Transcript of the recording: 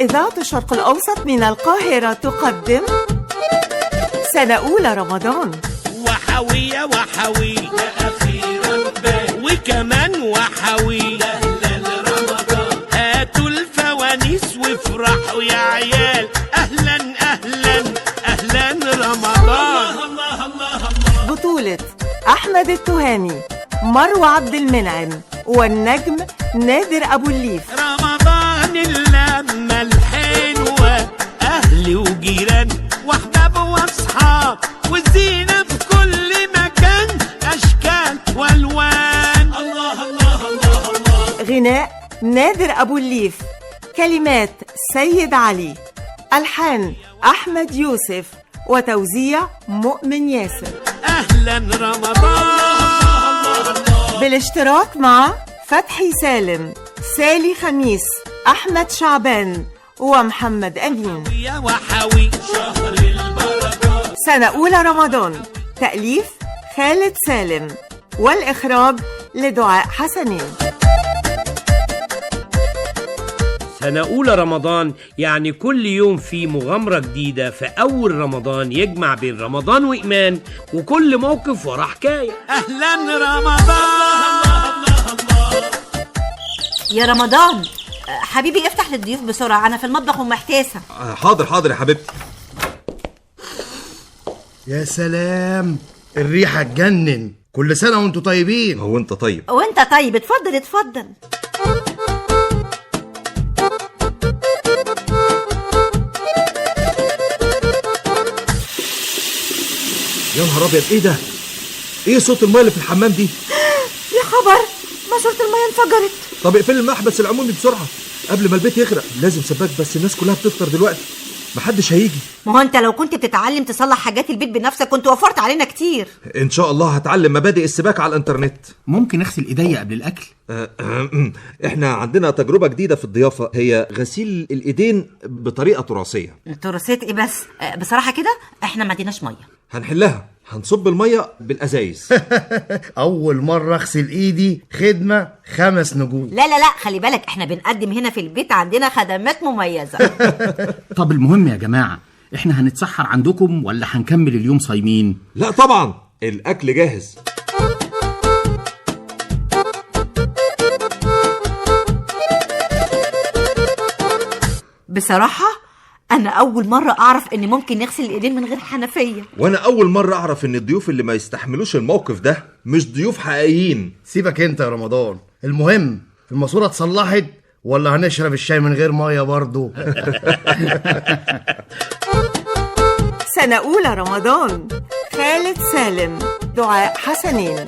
إذاعة الشرق الأوسط من القاهرة تقدم سنة أولى رمضان. وحوية وحوي أخيرا وكمان وحوي رمضان. هاتوا الفوانيس وافرحوا يا عيال، أهلا أهلا أهلا رمضان. الله الله الله. بطولة أحمد التهامي، مروة عبد المنعم، والنجم نادر أبو الليف. رمضان اللمة الحلوة، أهل وجيران وأحباب وأصحاب، والزينة في كل مكان، أشكال وألوان. الله الله الله الله. غناء نادر أبو الليف، كلمات سيد علي، ألحان أحمد يوسف، وتوزيع مؤمن ياسر. أهلا رمضان. بالاشتراك مع فتحي سالم، سالي خميس، أحمد شعبان، ومحمد أمين. وحوي شهر البركات. سنة أولى رمضان، تأليف خالد سالم، والإخراج لدعاء حسنين. سنة أولى رمضان يعني كل يوم في مغامرة جديدة في أول رمضان يجمع بين رمضان وإيمان، وكل موقف وراه حكاية. أهلا رمضان. يا رمضان حبيبي افتح للضيوف بسرعة، أنا في المطبخ ومحتاسة. حاضر يا حبيبتي. يا سلام، الريحة تجنن. كل سنة وانتوا طيبين. هو انت طيب؟ وانت طيب. اتفضل اتفضل. يا نهار ابيض، ايه ده؟ ايه صوت الميه اللي في الحمام دي؟ يا خبر، ماسورة المية انفجرت. طب اقفل المحبس العمومي بسرعه قبل ما البيت يغرق. لازم سباك، بس الناس كلها بتفطر دلوقتي، محدش هيجي. ما هو انت لو كنت بتتعلم تصلح حاجات البيت بنفسك كنت وفرت علينا كتير. ان شاء الله هتعلم مبادئ السباك على الانترنت. ممكن اغسل ايديا قبل الاكل؟ احنا عندنا تجربه جديده في الضيافه، هي غسيل الايدين بطريقه تراثيه. تراثية ايه بس؟ بصراحة كده احنا ما عندناش مية. هنحلها، هنصب الميه بالازايز. اول مرة اغسل ايدي خدمة 5 نجوم. لا خلي بالك، احنا بنقدم هنا في البيت عندنا خدمات مميزة. طب المهم يا جماعة، احنا هنتسحر عندكم ولا هنكمل اليوم صايمين؟ لا طبعا، الاكل جاهز. بصراحة أنا أول مرة أعرف إن ممكن نغسل الإيدين من غير حنفية. وانا اول مره اعرف ان الضيوف اللي ما يستحملوش الموقف ده مش ضيوف حقيقيين. سيبك انت يا رمضان، المهم الماسورة اتصلحت ولا هنشرب الشاي من غير مية برضو؟ سنة أولى رمضان، خالد سالم، دعاء حسنين.